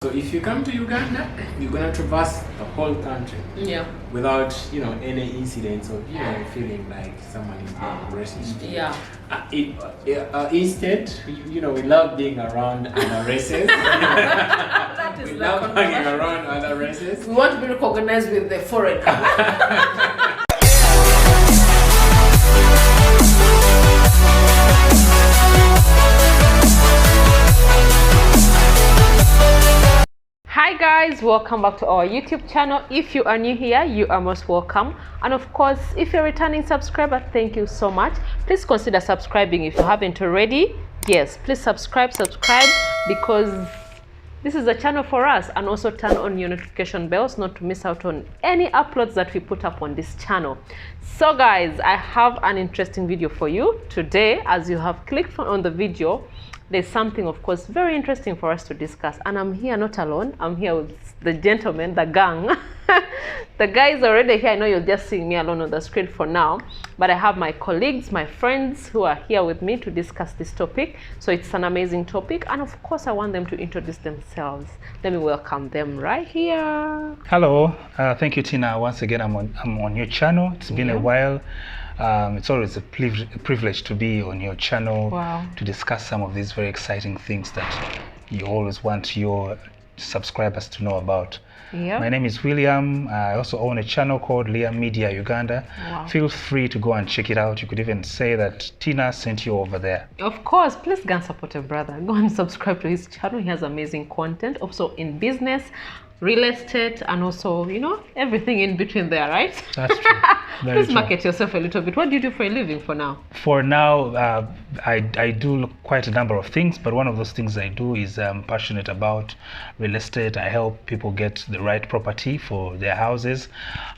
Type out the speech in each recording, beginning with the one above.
So if you come to Uganda, you're gonna traverse the whole country without any incidents of feeling like someone is being racist. Instead, we love being around other races. We love hanging around other races. We want to be recognized with the foreign. Hi guys, welcome back to our YouTube channel. If you are new here, you are most welcome, and of course if you're a returning subscriber, thank you so much. Please consider subscribing if you haven't already. Yes, please subscribe because this is a channel for us, and also turn on your notification bells not to miss out on any uploads that we put up on this channel. So guys, I have an interesting video for you today. As you have clicked on the video, there's something, of course, very interesting for us to discuss. And I'm here not alone. I'm here with the gentlemen, the gang. The guys are already here. I know you're just seeing me alone on the screen for now. But I have my colleagues, my friends who are here with me to discuss this topic. So it's an amazing topic. And of course, I want them to introduce themselves. Let me welcome them right here. Hello. Thank you, Tina. Once again, I'm on your channel. It's been a while. It's always a privilege to be on your channel to discuss some of these very exciting things that you always want your subscribers to know about. My name is William. I also own a channel called Liam Media Uganda. Feel free to go and check it out. You could even say that Tina sent you over there. Of course, please go and support a brother. Go and subscribe to his channel. He has amazing content, also in business, real estate, and also everything in between there, right? That's true. Please market yourself a little bit. What do you do for a living for now? For now, I do quite a number of things, but one of those things I do is I'm passionate about real estate. I help people get the right property for their houses.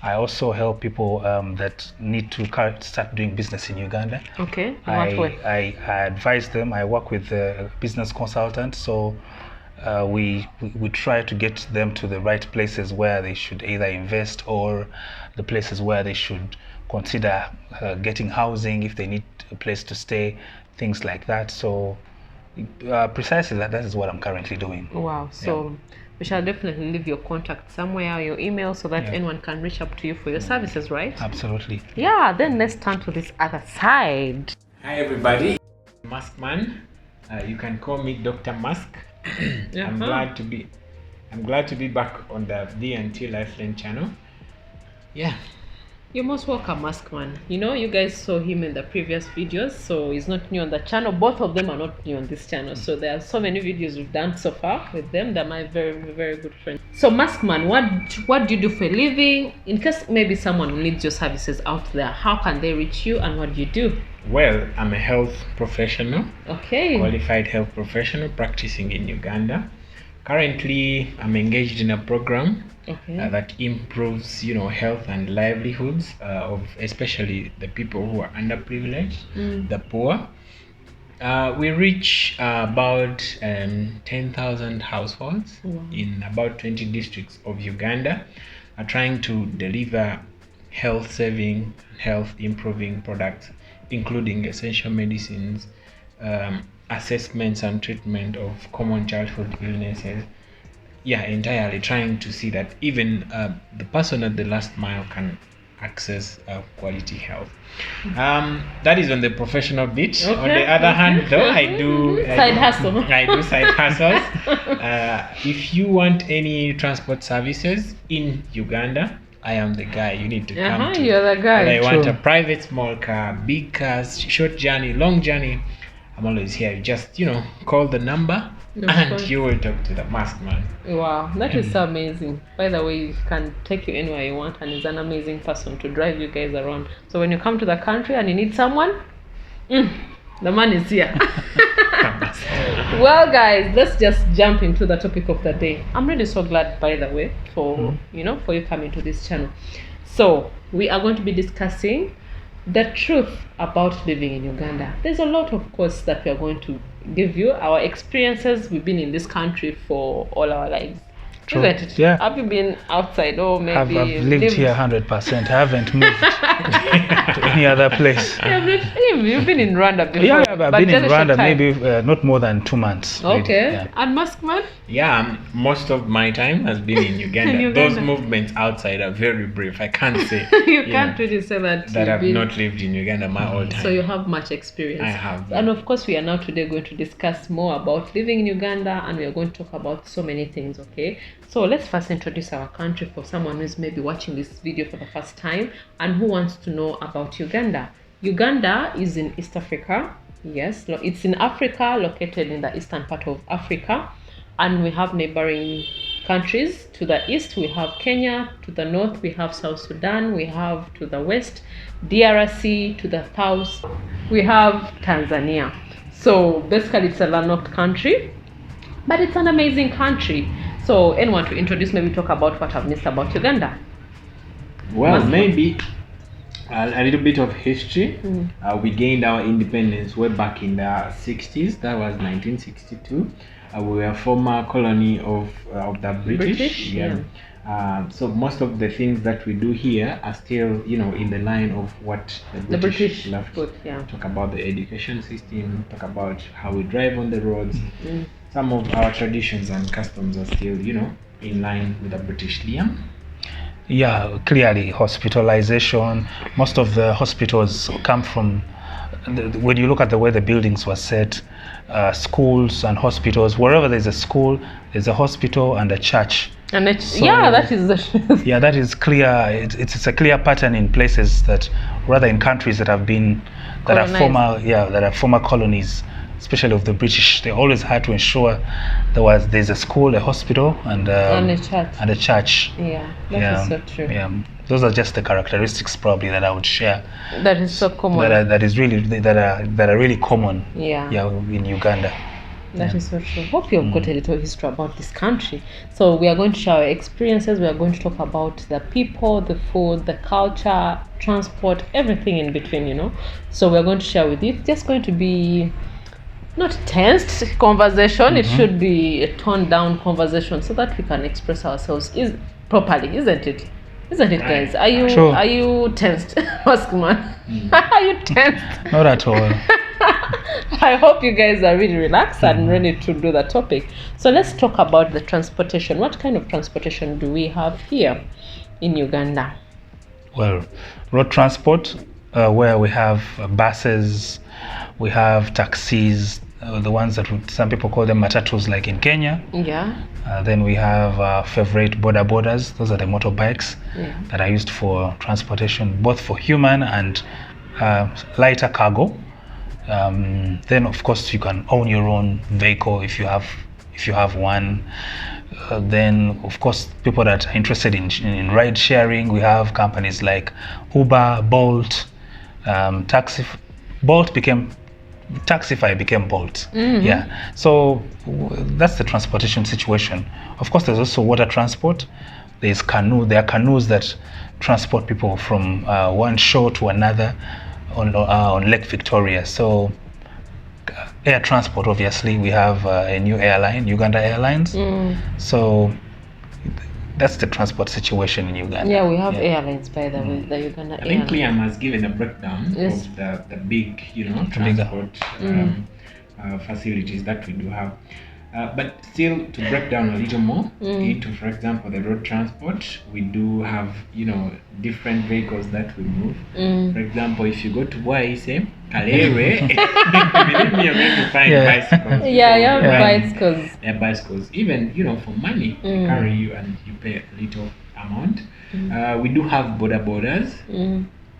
I also help people that need to start doing business in Uganda. Okay. In what way? I advise them. I work with a business consultant, so we try to get them to the right places where they should either invest, or the places where they should consider getting housing if they need a place to stay, things like that. So precisely that is what I'm currently doing. Wow. So we shall definitely leave your contact somewhere, your email, so that anyone can reach up to you for your services, right? Absolutely. Yeah, then let's turn to this other side. Hi everybody, Mask Man. You can call me Dr. Mask. I'm glad to be back on the DNT Lifeline channel. Yeah. You're most welcome, Maskman. You guys saw him in the previous videos, so he's not new on the channel. Both of them are not new on this channel. So there are so many videos we've done so far with them. They're my very, very good friends. So Maskman, what do you do for a living? In case maybe someone needs your services out there, how can they reach you, and what do you do? Well, I'm a health professional. Okay. Qualified health professional practicing in Uganda. Currently, I'm engaged in a program that improves, health and livelihoods of especially the people who are underprivileged, the poor. We reach about 10,000 households in about 20 districts of Uganda, trying to deliver health-saving, health-improving products, including essential medicines, assessments and treatment of common childhood illnesses. Entirely trying to see that even the person at the last mile can access quality health. That is on the professional bit. On the other hand, though, I do side hustles. If you want any transport services in Uganda, I am the guy you need to come to. You're the guy. Whether you want a private, small car, big cars, short journey, long journey, I'm always here. You just, call the number and you will talk to the Mask Man. Wow, that is so amazing. By the way, he can take you anywhere you want, and he's an amazing person to drive you guys around. So when you come to the country and you need someone, the man is here. Well guys, let's just jump into the topic of the day. I'm really so glad, by the way, for for you coming to this channel. So we are going to be discussing the truth about living in Uganda. There's a lot, of course, that we are going to give you, our experiences. We've been in this country for all our lives. True. Isn't it? Yeah. Have you been outside or maybe I've lived here 100%. I haven't moved to any other place. You've been in Rwanda before. Yeah, I've been in Rwanda time. maybe not more than 2 months. Okay. Really. Yeah. And Maskman? Yeah, most of my time has been in Uganda. In Uganda. Those movements outside are very brief. I can't say You can't really say that I've not lived in Uganda my whole time. So you have much experience. I have. Yeah. And of course, we are now today going to discuss more about living in Uganda, and we are going to talk about so many things, okay? So let's first introduce our country for someone who is maybe watching this video for the first time and who wants to know about Uganda. Uganda is in East Africa. Yes, it's in Africa, located in the eastern part of Africa. And we have neighboring countries. To the east, we have Kenya. To the north, we have South Sudan. We have to the west, DRC. To the south, we have Tanzania. So basically, it's a landlocked country, but it's an amazing country. So anyone to introduce, maybe talk about what I've missed about Uganda? Well, maybe a little bit of history. We gained our independence way back in the 60s. That was 1962. We were a former colony of the British. Yeah. So most of the things that we do here are still, in the line of what the British left. Talk about the education system, talk about how we drive on the roads. Some of our traditions and customs are still, in line with the British. Liam? Yeah, clearly hospitalization. Most of the hospitals come from, when you look at the way the buildings were set, schools and hospitals, wherever there's a school, there's a hospital and a church. And that is the yeah, that is clear. It's a clear pattern in places that, rather in countries that have been, that are former colonies, especially of the British. They always had to ensure there's a school, a hospital, and a church. Yeah, that is so true. Yeah, those are just the characteristics probably that I would share. That is so common. That are really common. Yeah, in Uganda. That is so true. Hope you've got a little history about this country. So we are going to share our experiences. We are going to talk about the people, the food, the culture, transport, everything in between. So we are going to share with you. It's just going to be not tense conversation. It should be a toned down conversation so that we can express ourselves properly, isn't it? Isn't it, guys? Are you tensed? Maskman? Are you tensed? Not at all. I hope you guys are really relaxed and ready to do the topic. So let's talk about the transportation. What kind of transportation do we have here in Uganda? Well, road transport, where we have buses, we have taxis, the ones that some people call them matatus, like in Kenya. Yeah. Then we have favorite borders. Those are the motorbikes that are used for transportation, both for human and lighter cargo. Then of course you can own your own vehicle if you have one. Then of course people that are interested in ride sharing, we have companies like Uber, Bolt, Taxify became Bolt. Yeah, so that's the transportation situation. Of course there's also water transport. There are canoes that transport people from one shore to another on Lake Victoria. So air transport, obviously we have a new airline, Uganda Airlines. So that's the transport situation in Uganda. Yeah, we have airlines, by the way, the Uganda Airlines. I think Liam has given a breakdown of the big, transport facilities that we do have. But still, to break down a little more into, for example, the road transport, we do have, different vehicles that we move. For example, if you go to Waise, Kalere, believe me, you're going to find bicycles. Bicycles. Yeah, bicycles. Even, for money, they carry you and you pay a little amount. We do have borders.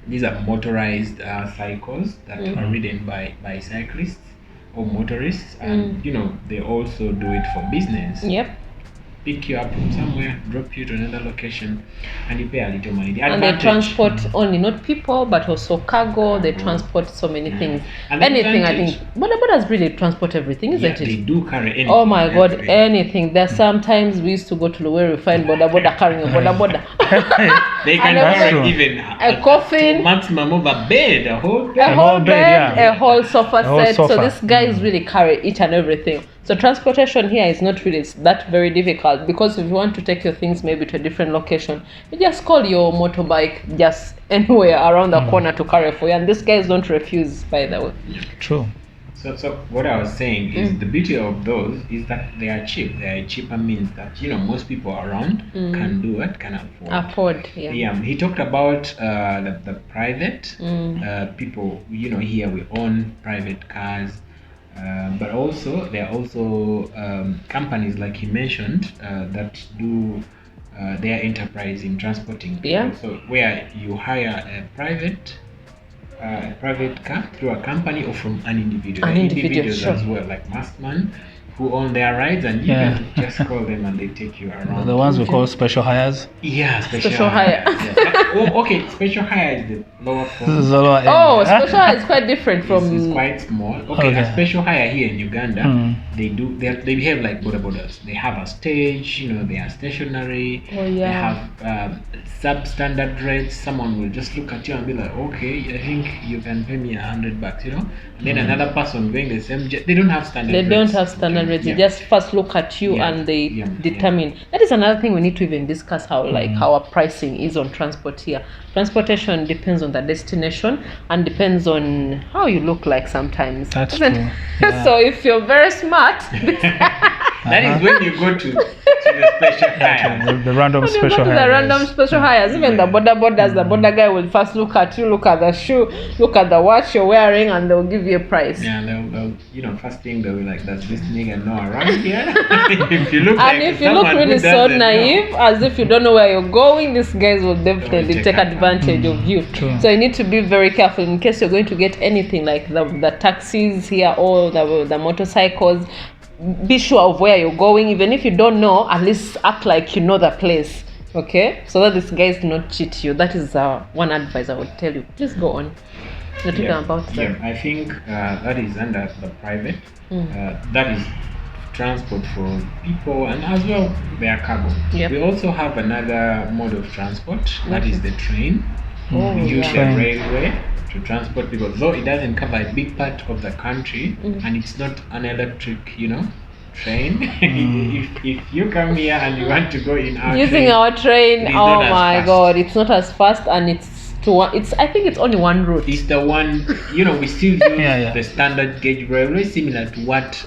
These are motorized cycles that are ridden by cyclists or motorists, and they also do it for business. Yep. Pick you up from somewhere, drop you to another location, and you pay a little money. And they transport only not people but also cargo. They transport so many things. Anything, I think. Borders really transport everything, isn't it? They do carry anything. Oh my God, anything. There's sometimes we used to go to Luwere, we find border carrying a border. They can carry even a coffin, maximum of a bed, a whole bed, a whole sofa set. So these guys really carry each and everything. So transportation here is not really that very difficult, because if you want to take your things maybe to a different location, you just call your motorbike just anywhere around the corner to carry for you, and these guys don't refuse, by the way. True. So what I was saying is the beauty of those is that they are cheap. They are cheaper means that most people around can do it, can afford. He talked about the private people. Here we own private cars, but also there are also companies like he mentioned that do their enterprise in transporting people. Yeah. So where you hire a private car through a company or from an individual. Individuals sure. as well, like Maskman, who own their rides, and you can just call them and they take you around. The ones we call special hires. Yeah, special hire. Okay, special hire is the lower form. Special hire is quite different from. It's quite small. Okay, a special hire here in Uganda, they behave like border borders. They have a stage, they are stationary. They have substandard rates. Someone will just look at you and be like, okay, I think you can pay me $100, And then another person going the same. They don't have standard rates. They don't have standard rates. They just first look at you and they determine. That is another thing we need to even discuss, how our pricing is on transport here. Transportation depends on the destination and depends on how you look like sometimes. That's true. Yeah. So if you're very smart, that is when you go to the special hire. The random special hires. The random special hires. Even the borders, the border guy will first look at you, look at the shoe, look at the watch you're wearing, and they'll give you a price. Yeah, they'll first thing they'll be like, does this nigga know around here? If you look really so naive, as if you don't know where you're going, these guys will definitely take advantage of you. True. So you need to be very careful in case you're going to get anything like the taxis here or the motorcycles. Be sure of where you're going. Even if you don't know, at least act like you know the place. Okay, so that these guys do not cheat you. That is one advice I would tell you. Please go on. About that. Yeah, I think that is under the private. That is transport for people and as well their cargo. Yep. We also have another mode of transport, that is the train. We use the railway to transport people, though it doesn't cover a big part of the country, and it's not an electric, train. If you come here and you want to go in our using our train, oh my god, it's not as fast, and I think it's only one route. It's the one, we still use the standard gauge railway, similar to what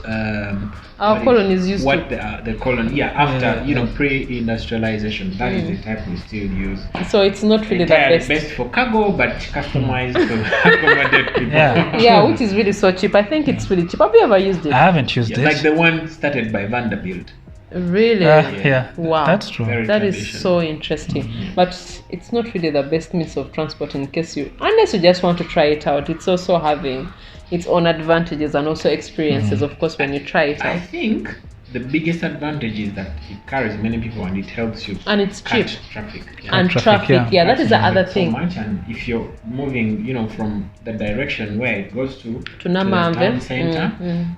our colonies used to. The colony, after, pre-industrialization. That is the type we still use. So it's not really the best for cargo, but customized to accommodate people. Yeah, which is really so cheap. I think it's really cheap. Have you ever used it? I haven't used it. Like the one started by Vanderbilt. Really? Wow. That's true. That is so interesting. But it's not really the best means of transport unless you just want to try it out. It's also having its own advantages and also experiences, of course, when you try it out. I think the biggest advantage is that it carries many people and it helps you. And it's cheap. Traffic. That is the other thing. So much, and if you're moving, from the direction where it goes to the town center,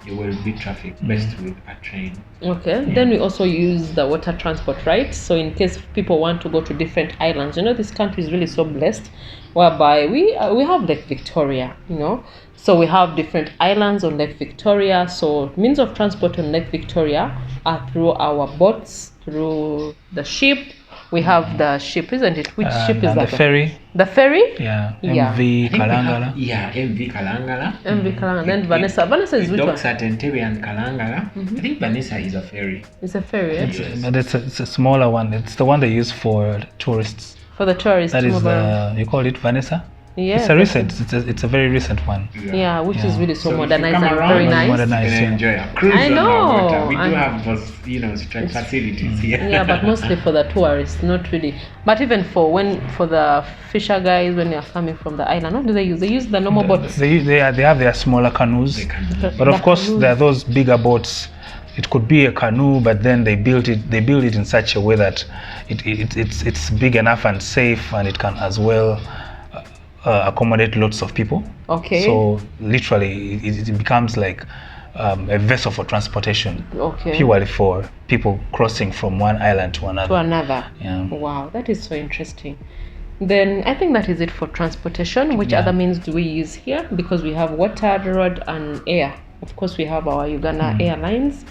it will be traffic. Best with a train. Okay. Then we also use the water transport, right? So in case people want to go to different islands, this country is really so blessed, whereby we have Lake Victoria, So we have different islands on Lake Victoria. So means of transport on Lake Victoria are through our boats, through the ship. We have the ship, isn't it? Which ship is that? The ferry. The ferry? Yeah. MV Kalangala. MV Kalangala. MV Kalangala. Then Vanessa. Vanessa is which one? Docks at Entebbe and Kalangala. I think Vanessa is a ferry. It's a ferry, But it's a smaller one. It's the one they use for tourists. For the tourists. That is you call it Vanessa? Yeah, it's a recent. It's a very recent one. Yeah, which is really so modernized and very nice. Modernized, you can enjoy a cruise. I know. On our water. We do have those, facilities here. Yeah, but mostly for the tourists, not really. But even for the fisher guys when they are coming from the island, what do they use? They use the normal boats. They have their smaller canoes, but of course there are those bigger boats. It could be a canoe, but then they build it in such a way that it's big enough and safe, and it can as well accommodate lots of people. Okay. So literally, it becomes like a vessel for transportation. Okay. Purely for people crossing from one island to another. Yeah. Wow, that is so interesting. Then I think that is it for transportation. Which other means do we use here? Because we have water, road, and air. Of course, we have our Uganda Airlines.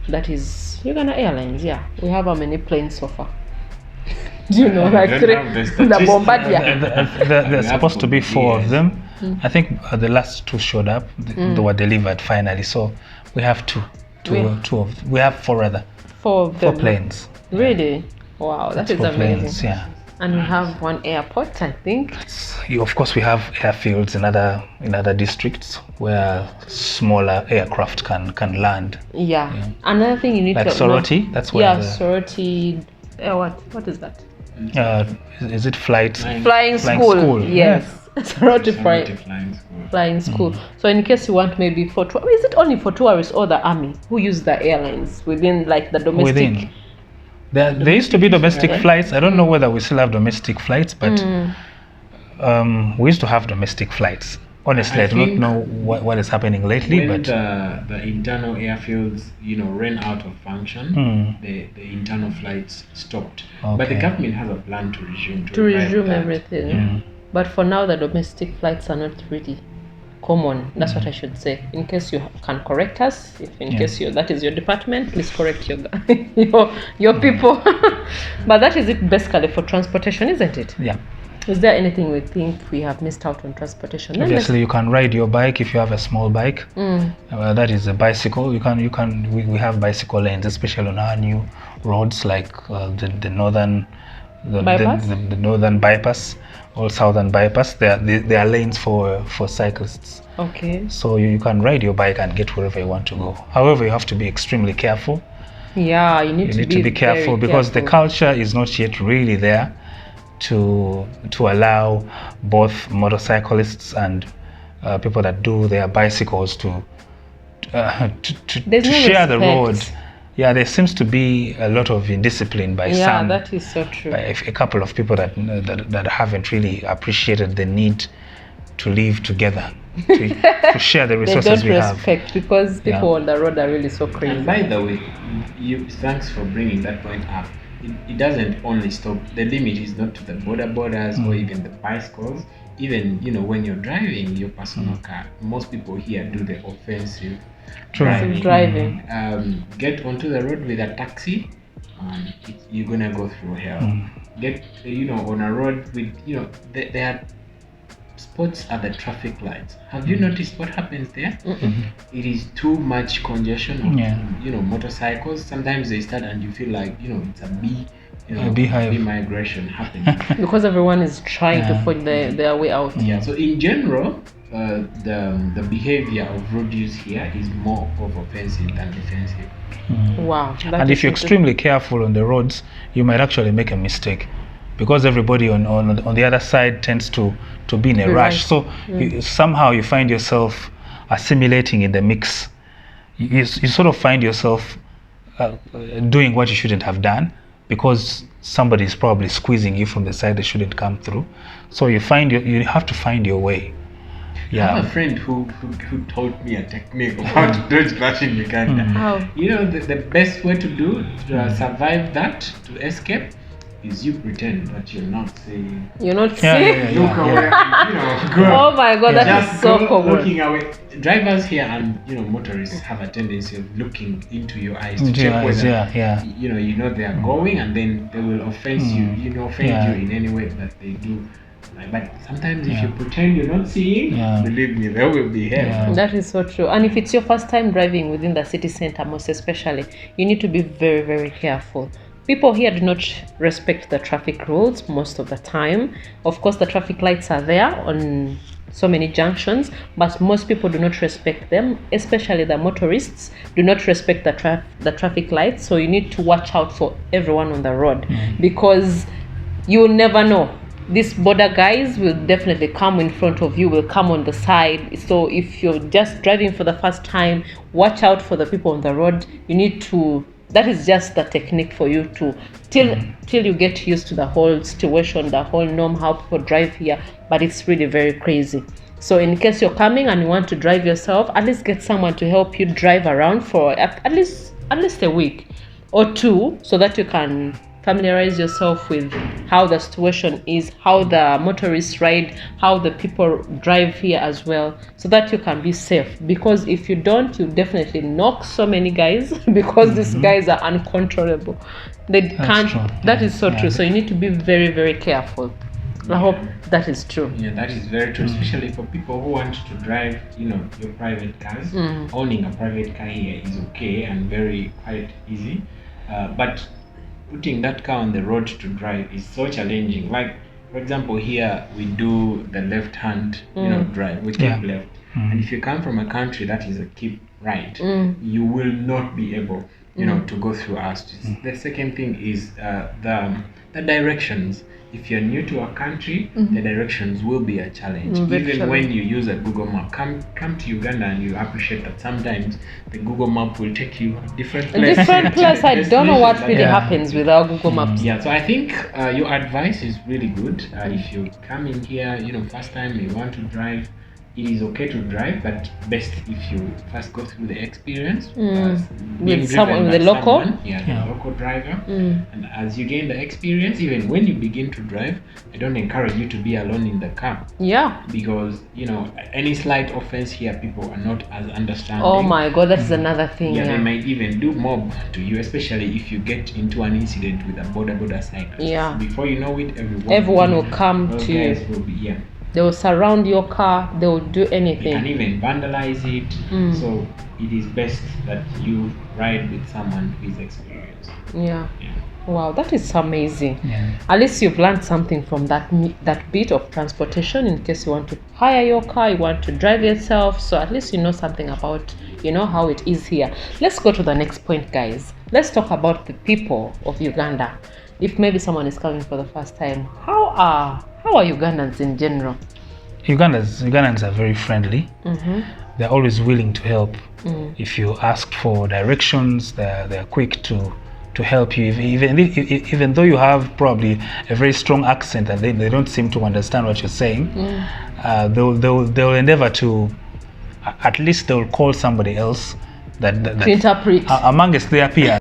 That is Uganda Airlines, yeah. We have how many planes so far? Do you know, like 3? The Bombardier. There's supposed to be 4 of them. I think the last 2 showed up. They were delivered finally. So we have 2. We have 4 rather. 4 of them. 4 planes. Really? Wow, that is amazing. Planes, yeah. And we have 1 airport, I think. Of course, we have airfields in other districts where smaller aircraft can land. Yeah. Another thing you need like to Sorority, know. that's where. Yeah, Sorority. What is that? Is it flying school? Yes. Sorority flying school. So in case you want maybe is it only for tourists or the army who use the airlines within like the domestic? There used to be domestic flights. I don't know whether we still have domestic flights, but we used to have domestic flights. Honestly, I do not know what is happening lately. When but the internal airfields, ran out of function, the internal flights stopped. Okay. But the government has a plan to resume everything. But for now, the domestic flights are not really common. That's what I should say. In case you can correct us, if in case that is your department, please correct your people. But that is it basically for transportation, isn't it? Yeah. Is there anything we think we have missed out on transportation? Obviously, you can ride your bike if you have a small bike. That is a bicycle. We have bicycle lanes, especially on our new roads like the northern bypass or southern bypass. There are lanes for cyclists. Okay. So you can ride your bike and get wherever you want to go. However, you have to be extremely careful. Yeah, you need to be careful because the culture is not yet really there to allow both motorcyclists and people that do their bicycles to share the road. Yeah, there seems to be a lot of indiscipline by some. Yeah, that is so true. By a couple of people that haven't really appreciated the need to live together, to share the resources we have. They don't respect because people on the road are really so crazy. And by the way, thanks for bringing that point up. It doesn't only stop. The limit is not to the borders or even the bicycles. Even when you're driving your personal car, most people here do the offensive driving. Get onto the road with a taxi, you're gonna go through hell. Get on a road with there are spots at the traffic lights. Have you noticed what happens there? It is too much congestion of motorcycles. Sometimes they start and you feel like it's a bee migration happening because everyone is trying to find their way out. So in general, the behavior of road use here is more of offensive than defensive. Wow. And if you're extremely careful on the roads, you might actually make a mistake because everybody on the other side tends to be in a rush. So somehow you find yourself assimilating in the mix. You sort of find yourself doing what you shouldn't have done because somebody is probably squeezing you from the side they shouldn't come through. So you have to find your way. I have a friend who taught me a technique of how to dodge that in Uganda. How? The best way to survive that, to escape, is you pretend that you're not seeing. You're not seeing? Look away, go. Oh my God, that is so common. Looking away. Drivers here and motorists have a tendency of looking into your eyes to check whether they are going, and then they will offend you in any way that they do. But sometimes if you pretend you're not seeing, believe me, there will be hell. That is so true. And if it's your first time driving within the city center, most especially, you need to be very, very careful. People here do not respect the traffic rules most of the time. Of course, the traffic lights are there on so many junctions, but most people do not respect them, especially the motorists do not respect the traffic lights. So you need to watch out for everyone on the road because you will never know. These border guys will definitely come in front of you, will come on the side. So if you're just driving for the first time, watch out for the people on the road. You need to, that is just the technique for you to, till you get used to the whole situation, the whole norm, how people drive here. But it's really very crazy. So in case you're coming and you want to drive yourself, at least get someone to help you drive around for at least a week or two so that you can familiarize yourself with how the situation is, how the motorists ride, how the people drive here as well, so that you can be safe. Because if you don't, you definitely knock so many guys because these guys are uncontrollable. They can't. That is so true. So you need to be very, very careful. I hope that is true. Yeah, that is very true, especially for people who want to drive, your private cars. Owning a private car here is okay and very quite easy, but putting that car on the road to drive is so challenging. Like, for example, here we do the left hand, drive. We keep left, and if you come from a country that is a keep right, you will not be able, to go through our streets. The second thing is the directions. If you're new to a country, the directions will be a challenge. Even when you use a Google map, come to Uganda and you appreciate that sometimes the Google map will take you different places. Different place. I don't know what really happens with our Google Maps. Yeah, so I think your advice is really good. If you come in here, first time you want to drive, it is okay to drive, but best if you first go through the experience with someone, with the local, the local driver. And as you gain the experience, even when you begin to drive, I don't encourage you to be alone in the car. Yeah. Because any slight offense here, people are not as understanding. Oh my God, that's another thing. Yeah, they might even do mob to you, especially if you get into an incident with a border cyclist. Yeah. Before you know it, everyone will come to you. They will surround your car. They will do anything. They can even vandalize it. So it is best that you ride with someone who is experienced. Yeah. Wow, that is amazing. At least you've learned something from that bit of transportation. In case you want to hire your car, you want to drive yourself. So at least you know something about how it is here. Let's go to the next point, guys. Let's talk about the people of Uganda. If maybe someone is coming for the first time, how are Ugandans in general? Ugandans are very friendly. They're always willing to help. If you ask for directions, they're quick to help you. Even though you have probably a very strong accent and they don't seem to understand what you're saying, they'll endeavor to, at least they'll call somebody else that to interpret amongst their peers.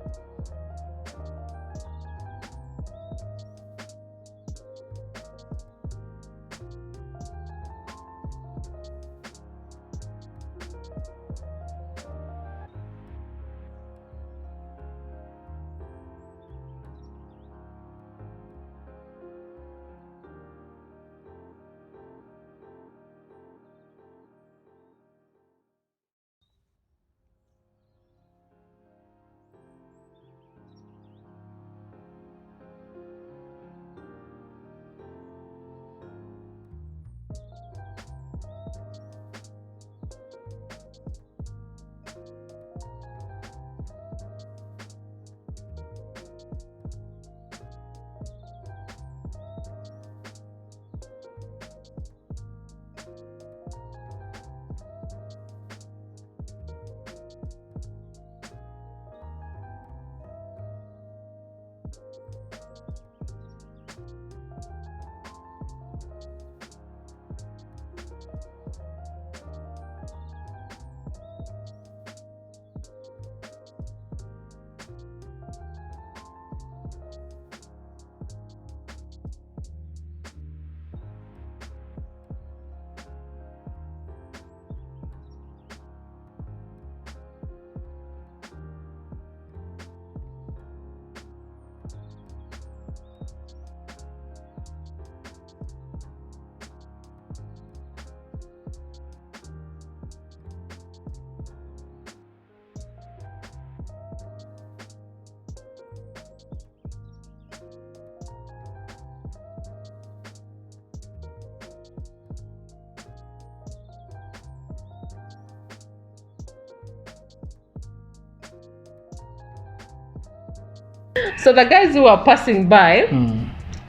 So the guys who were passing by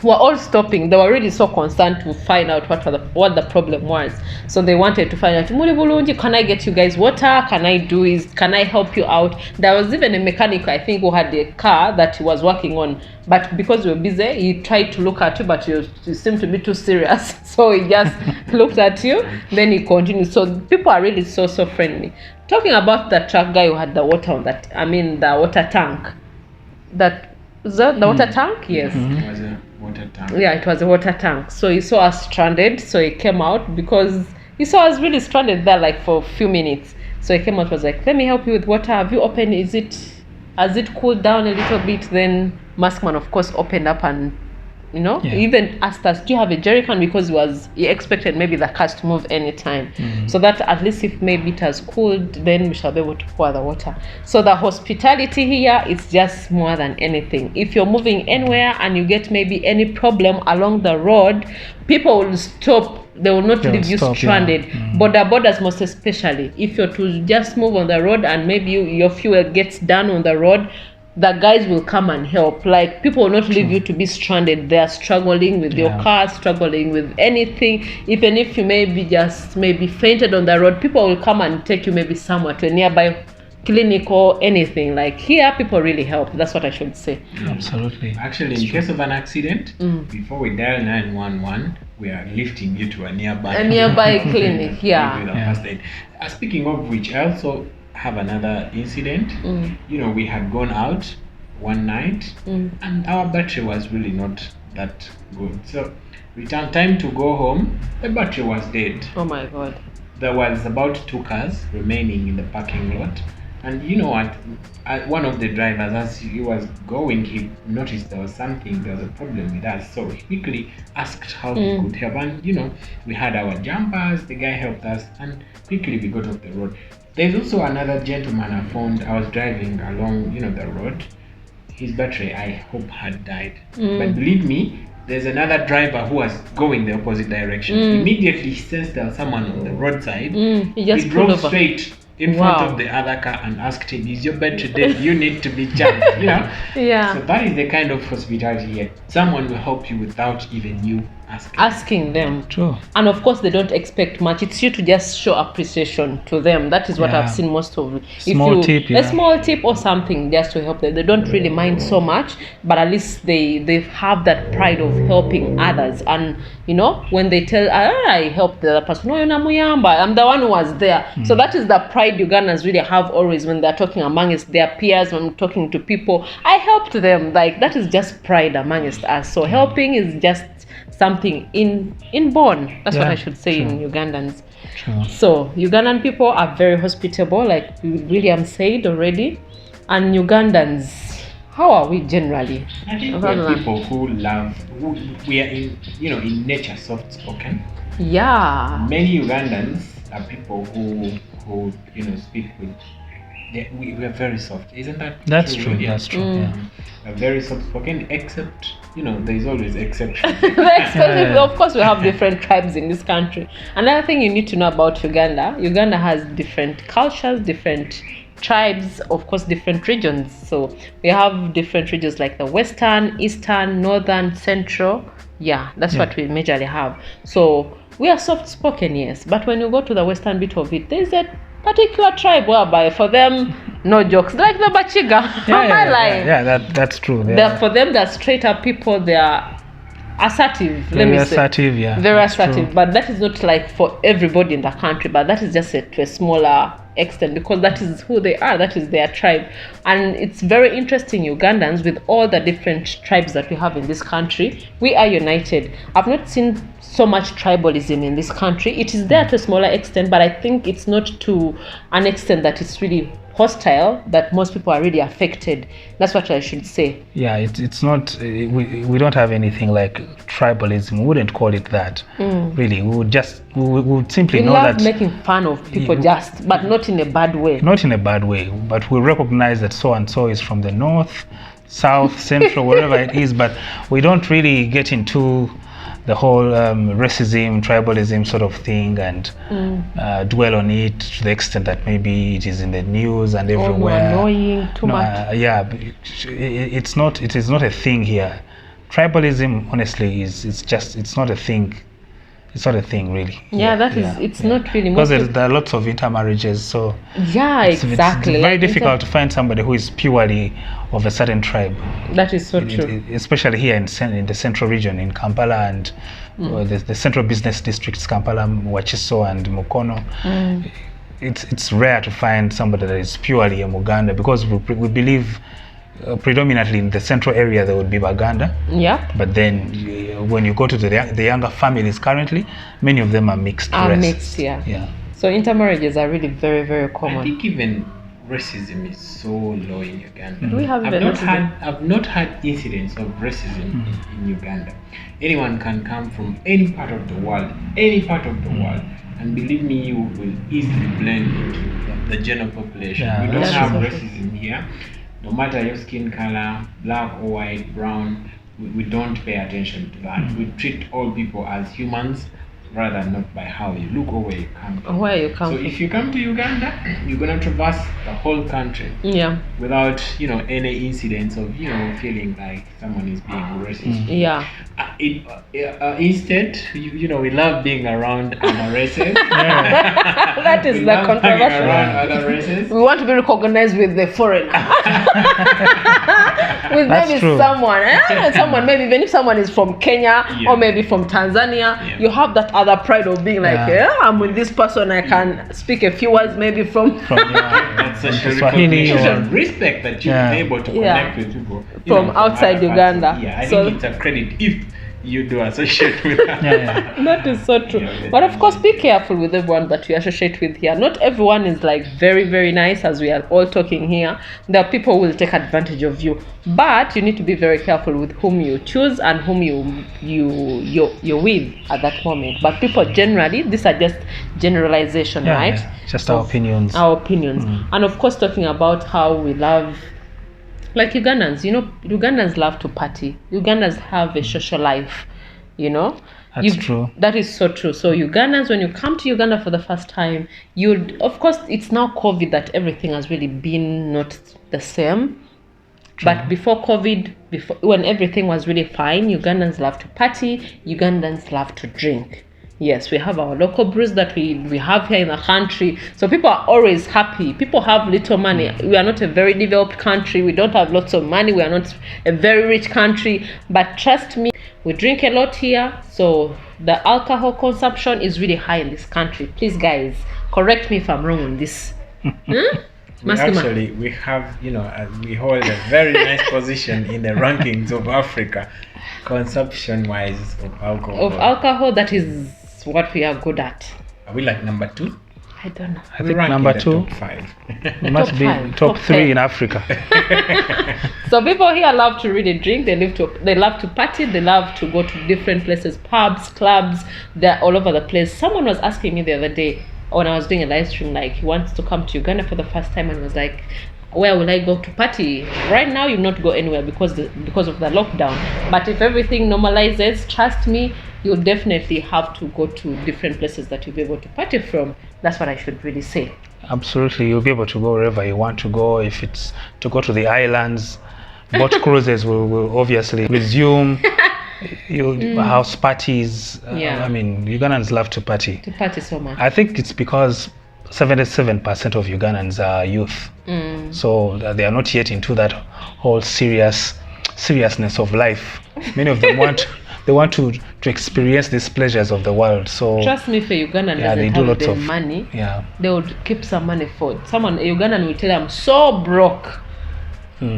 were all stopping. They were really so concerned to find out what the problem was. So they wanted to find out, can I get you guys water? Can I help you out? There was even a mechanic, I think, who had a car that he was working on. But because we were busy, he tried to look at you, but you seemed to be too serious. So he just looked at you, then he continued. So people are really so friendly. Talking about the truck guy who had the water on the water tank, that the water tank. Yes. It was a water tank. Yeah, it was a water tank. So he saw us stranded, so he came out because he saw us really stranded there like for a few minutes. So he came out, was like, let me help you with water. Have you opened? Has it cooled down a little bit? Then Maskman, of course, opened up and, he even asked us, do you have a jerry can? Because he expected maybe the cars to move anytime. So that at least if maybe it has cooled, then we shall be able to pour the water. So the hospitality here is just more than anything. If you're moving anywhere and you get maybe any problem along the road, people will stop. They will not leave you stranded. Borders most especially. If you're to just move on the road and maybe your fuel gets done on the road, the guys will come and help. Like, people will not leave you to be stranded. They are struggling with your car, struggling with anything. Even if you maybe fainted on the road, people will come and take you maybe somewhere to a nearby clinic or anything. Like, here people really help. That's what I should say. Absolutely. Actually, in case of an accident, before we dial 911, we are lifting you to a nearby clinic. First aid. Speaking of which, I also have another incident. We had gone out one night and our battery was really not that good. So return time to go home, the battery was dead. Oh my God. There was about 2 cars remaining in the parking lot. And you know what? One of the drivers, as he was going, he noticed there was a problem with us. So he quickly asked how he could help. And we had our jumpers, the guy helped us, and quickly we got off the road. There's also another gentleman I found. I was driving along, the road. His battery, I hope, had died. But believe me, there's another driver who was going the opposite direction. Immediately, he sensed there was someone on the roadside. He drove straight in front of the other car and asked him, is your battery dead? You need to be charged. Yeah. So that is the kind of hospitality here. Someone will help you without even you asking them. True. And of course, they don't expect much. It's you to just show appreciation to them. That is what I've seen most of. A small tip or something just to help them. They don't really mind so much, but at least they have that pride of helping others. And when they tell, I helped the other person, I'm the one who was there. So that is the pride Ugandans really have always when they're talking amongst their peers, when talking to people. I helped them. Like, that is just pride amongst us. So helping is just something inborn. That's what I should say in Ugandans. True. So Ugandan people are very hospitable, like William said already. And Ugandans, how are we generally? I think we're people who we are in nature soft spoken. Yeah. Many Ugandans are people who speak with. We are very soft, isn't that? That's true. That's true. Yeah. We're very soft spoken, except there is always exceptions. Of course, we have different tribes in this country. Another thing you need to know about Uganda has different cultures, different tribes, of course, different regions. So we have different regions like the Western, Eastern, Northern, Central. Yeah, that's what we majorly have. So we are soft spoken, yes, but when you go to the Western bit of it, there's a particular tribe whereby for them, no jokes, like the Bachiga. That's true. For them, they're straight up people. They are assertive. Very assertive. Very assertive. True. But that is not like for everybody in the country. But that is just to a smaller extent, because that is who they are. That is their tribe. And it's very interesting, Ugandans, with all the different tribes that we have in this country, we are united. I've not seen so much tribalism in this country. It is there to a smaller extent, but I think it's not to an extent that it's really hostile, that most people are really affected. That's what I should say. Yeah, it's not, we don't have anything like tribalism. We wouldn't call it that. Really, we would simply know that. We love making fun of people, but not in a bad way. Not in a bad way, but we recognize that so and so is from the north, south, central, wherever it is, but we don't really get into the whole racism, tribalism sort of thing, and dwell on it to the extent that maybe it is in the news and everywhere. Annoying, too much. It is not a thing here. Tribalism, honestly, it's not a thing. It's not a thing, really. It's not really. Because there are lots of intermarriages, so exactly. It's very difficult to find somebody who is purely of a certain tribe. That is so true. Especially here in the central region, in Kampala and the central business districts, Kampala, Wachiso and Mukono. It's rare to find somebody that is purely a Muganda, because we believe predominantly in the central area there would be Baganda. Yeah. But then when you go to the younger families currently, many of them are mixed races. Yeah. So intermarriages are really very, very common. I think even racism is so low in Uganda. We have I've not had incidents of racism in Uganda. Anyone can come from any part of the world, and believe me, you will easily blend into the general population. Yeah, we don't have racism here. No matter your skin color, black or white, brown, we don't pay attention to that. We treat all people as humans rather not by how you look or where you come from. So if you come to Uganda, you're gonna traverse the whole country. Yeah. Without any incidents of feeling like someone is being racist. Yeah. Instead, we love being around other races. That is the controversial. Around other races. We want to be recognized with the foreigner. With maybe someone, maybe even if someone is from Kenya or maybe from Tanzania, you have that other pride of being like, I'm with this person, I can speak a few words maybe from that's a recognition, respect that you're able to connect with people from outside Uganda. I think it's a credit if you do associate with that. That is so true. But of course, be careful with everyone that you associate with here. Not everyone is like very, very nice, as we are all talking here. There are people who will take advantage of you, but you need to be very careful with whom you choose and whom you're with at that moment. But people generally, these are just generalization, right? Just our opinions. And of course, talking about how we love, like Ugandans, Ugandans love to party. Ugandans have a social life, That's true. That is so true. So Ugandans, when you come to Uganda for the first time, of course, it's now COVID that everything has really been not the same. True. But before COVID, when everything was really fine, Ugandans love to party. Ugandans love to drink. Yes, we have our local brews that we have here in the country. So people are always happy. People have little money. We are not a very developed country. We don't have lots of money. We are not a very rich country. But trust me, we drink a lot here. So the alcohol consumption is really high in this country. Please, guys, correct me if I'm wrong on this. We have, we hold a very nice position in the rankings of Africa, consumption-wise of alcohol. That is what we are good at. Are we like number 2? I don't know. I think number 2. Top 5. We must be top 3 in Africa. So people here love to really drink. They love to party. They love to go to different places, pubs, clubs. They're all over the place. Someone was asking me the other day when I was doing a live stream, like he wants to come to Uganda for the first time and was like, where will I go to party? Right now, you not go anywhere because of the lockdown. But if everything normalizes, trust me, you'll definitely have to go to different places that you'll be able to party from. That's what I should really say. Absolutely, you'll be able to go wherever you want to go. If it's to go to the islands, boat cruises will obviously resume. House parties. I mean, Ugandans love to party. To party so much. I think it's because 77% of Ugandans are youth. So they are not yet into that whole seriousness of life. Many of them want to experience these pleasures of the world. So trust me, for Ugandan doesn't have the money, they would keep some money for it. A Ugandan will tell you, I'm so broke.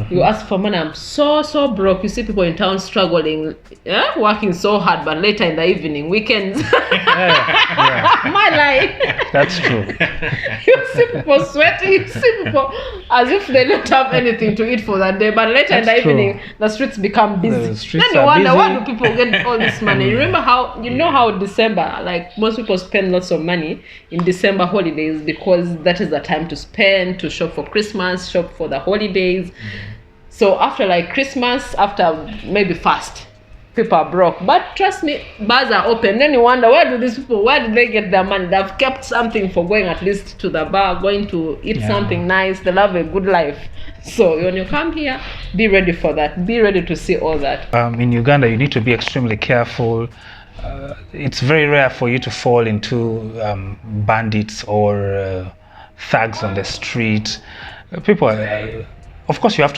You ask for money, I'm so broke. You see people in town struggling, working so hard, but later in the evening, weekends. My life. That's true. You see people sweating, you see people as if they don't have anything to eat for that day, but later in the evening, the streets become busy. Then you wonder, why do people get all this money? You remember how December, like most people spend lots of money in December holidays because that is the time to spend, to shop for Christmas, shop for the holidays. So after like Christmas, after maybe fast, people are broke. But trust me, bars are open. Then you wonder, where do they get their money? They've kept something for going at least to the bar, going to eat something nice. They love a good life. So when you come here, be ready for that. Be ready to see all that. In Uganda, you need to be extremely careful. It's very rare for you to fall into bandits or thugs on the street. People are... Of course, you have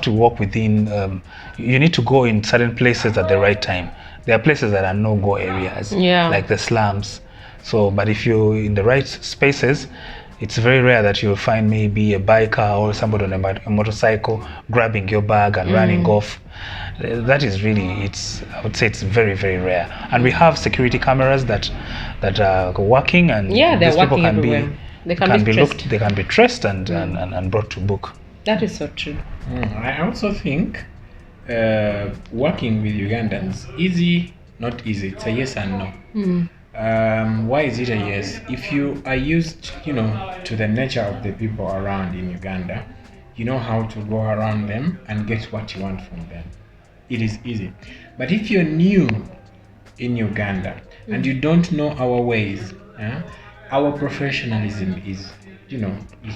to walk within. You need to go in certain places at the right time. There are places that are no-go areas, like the slums. So, but if you're in the right spaces, it's very rare that you'll find maybe a biker or somebody on a motorcycle grabbing your bag and running off. That is really, I would say it's very, very rare. And we have security cameras that are working, and they're working everywhere. They can be looked, they can be traced and brought to book. That is so true. I also think working with Ugandans, easy, not easy. It's a yes and no. Why is it a yes? If you are used, to the nature of the people around in Uganda, you know how to go around them and get what you want from them. It is easy. But if you're new in Uganda and you don't know our ways, our professionalism is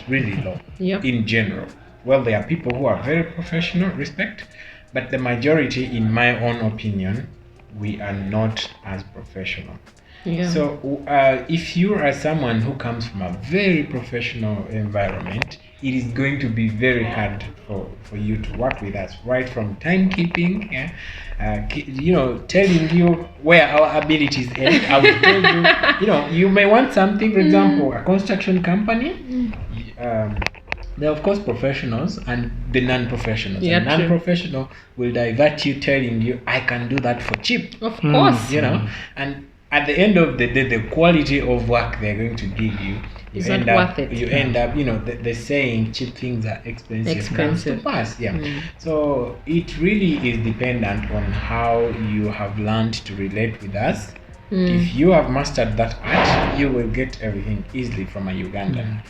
really low in general. Well, there are people who are very professional, respect, but the majority, in my own opinion, we are not as professional. Yeah. So if you are someone who comes from a very professional environment, it is going to be very hard for you to work with us, right from timekeeping, telling you where our abilities end. I will tell you, you may want something, for example, a construction company. There are of course professionals and the non-professionals. Yeah, the non-professional will divert you, telling you, I can do that for cheap. Of course. And at the end of the day, the quality of work they're going to give you, it's not worth it. You end up, the saying, cheap things are expensive to pass. So it really is dependent on how you have learned to relate with us. If you have mastered that art, you will get everything easily from a Ugandan.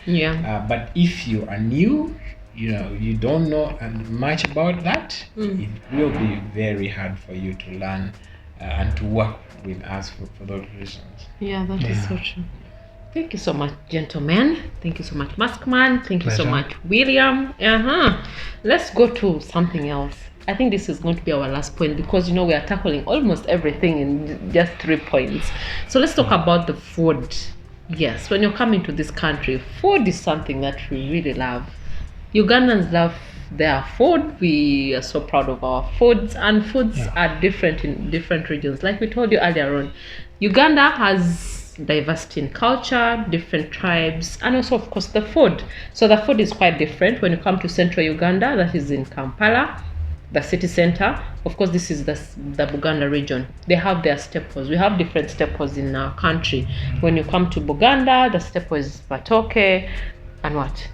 But if you are new, you don't know much about that, it will be very hard for you to learn and to work with us for those reasons. That is so true. Thank you so much, gentlemen. Thank you so much, Maskman. Thank you so much, William. Let's go to something else. I think this is going to be our last point, because we are tackling almost everything in just 3 points. So let's talk about the food. Yes, when you're coming to this country, food is something that we really love. Ugandans love their food. We are so proud of our foods, and foods are different in different regions. Like we told you earlier on, Uganda has diversity in culture, different tribes, and also of course the food. So the food is quite different when you come to central Uganda, that is in Kampala, the city center. Of course, this is the Buganda region. They have their staples. We have different staples in our country. When you come to Buganda, the staple is matoke and what?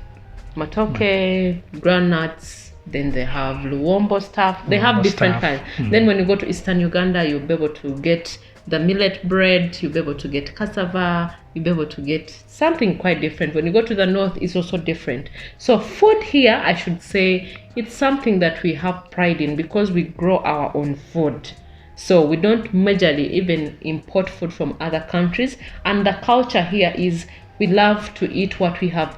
Matoke, groundnuts. Then they have luombo stuff. They have different kinds. Then when you go to eastern Uganda, you'll be able to get the millet bread, you'll be able to get cassava, you'll be able to get something quite different. When you go to the north, it's also different. So food here, I should say, it's something that we have pride in, because we grow our own food. So we don't majorly even import food from other countries. And the culture here is we love to eat what we have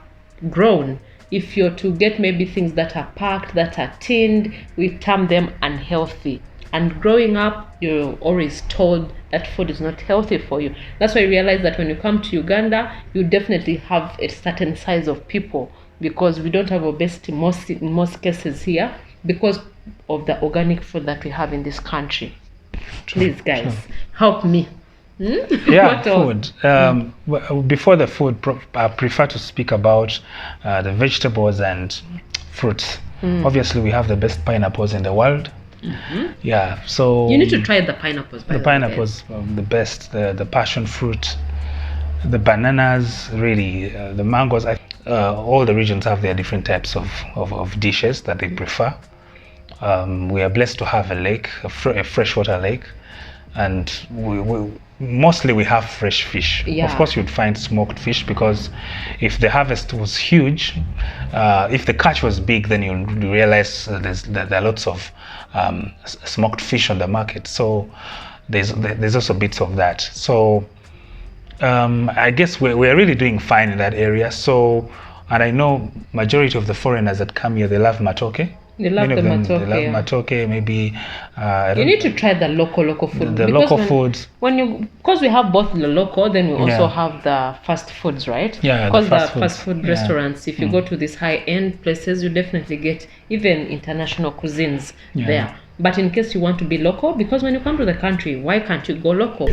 grown. If you're to get maybe things that are packed, that are tinned, we term them unhealthy. And growing up, you're always told that food is not healthy for you. That's why I realize that when you come to Uganda, you definitely have a certain size of people, because we don't have obesity in most cases here because of the organic food that we have in this country. Please, guys, help me. Food. Before the food, I prefer to speak about the vegetables and fruits. Obviously, we have the best pineapples in the world. So you need to try the pineapples. The pineapples, the best. The passion fruit, the bananas, really, the mangoes. All the regions have their different types of dishes that they prefer. We are blessed to have a lake, a freshwater lake, and mostly we have fresh fish. Of course, you'd find smoked fish, because if the harvest was huge, if the catch was big, then you'll realize there are lots of smoked fish on the market. So there's also bits of that. So I guess we're really doing fine in that area. So, and I know majority of the foreigners that come here, they love matoke. They love the matoke. They love matoke. Maybe you need to try the local food. The local foods. Because we have both the local, then we also have the fast foods, right? Because the fast food restaurants, if you go to these high-end places, you definitely get even international cuisines there. But in case you want to be local, because when you come to the country, why can't you go local?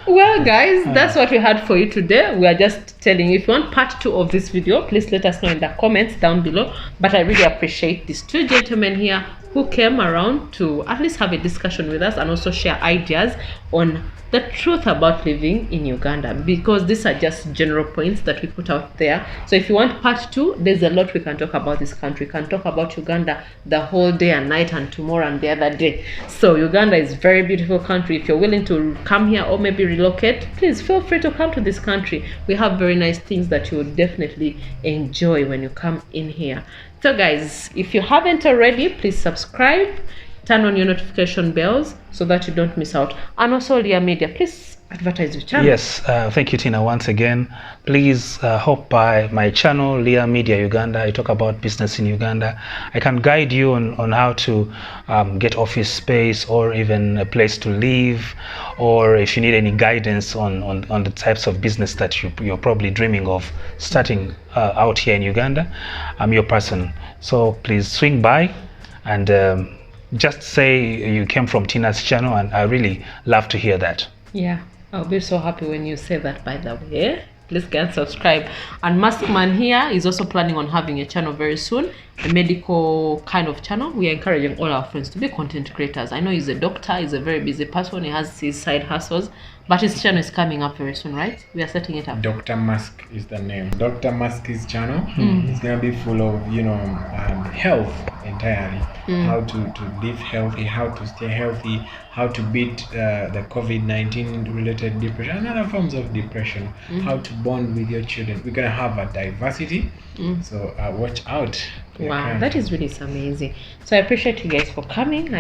Well, guys, that's what we had for you today. We are just telling you, if you want part 2 of this video, please let us know in the comments down below. But I really appreciate these 2 gentlemen here who came around to at least have a discussion with us and also share ideas on the truth about living in Uganda, because these are just general points that we put out there. So if you want part 2, there's a lot we can talk about this country. We can talk about Uganda the whole day and night and tomorrow and the other day. So Uganda is a very beautiful country. If you're willing to come here or maybe relocate, please feel free to come to this country. We have very nice things that you will definitely enjoy when you come in here. So guys, if you haven't already, please subscribe, turn on your notification bells so that you don't miss out. And also Leah Media, please advertise your channel. Yes, thank you, Tina, once again. Please hop by my channel, Leah Media Uganda. I talk about business in Uganda. I can guide you on how to get office space or even a place to live, or if you need any guidance on the types of business that you're probably dreaming of starting out here in Uganda. I'm your person. So please swing by and just say you came from Tina's channel, and I really love to hear that. Yeah, I'll be so happy when you say that, by the way. Please get subscribe. And Maskman here is also planning on having a channel very soon, a medical kind of channel. We are encouraging all our friends to be content creators. I know he's a doctor, he's a very busy person, he has his side hustles, but his channel is coming up very soon, right? We are setting it up. Dr. Musk is the name. Dr. Musk's channel is going to be full of, health entirely. How to live healthy, how to stay healthy, how to beat the COVID-19 related depression and other forms of depression, how to bond with your children. We're going to have a diversity, so watch out. Wow, that is really amazing. So I appreciate you guys for coming.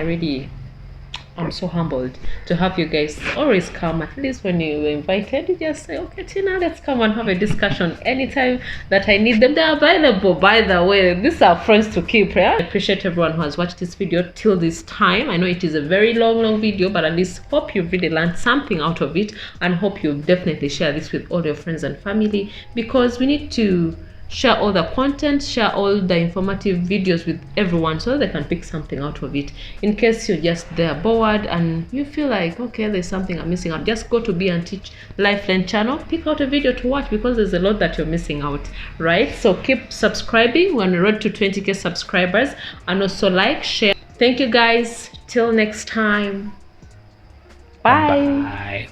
I'm so humbled to have you guys always come. At least when you were invited, you just say, okay, Tina, let's come and have a discussion. Anytime that I need them, they're available. By the way, these are friends to keep. Yeah? I appreciate everyone who has watched this video till this time. I know it is a very long video, but at least hope you've really learned something out of it, and hope you'll definitely share this with all your friends and family, because we need to share all the content, share all the informative videos with everyone so they can pick something out of it. In case you're just there bored and you feel like, okay, there's something I'm missing out, just go to Be and Teach Lifeline channel, pick out a video to watch, because there's a lot that you're missing out, right? So keep subscribing. We're on the road to 20,000 subscribers, and also like, share. Thank you guys, till next time. Bye. Bye.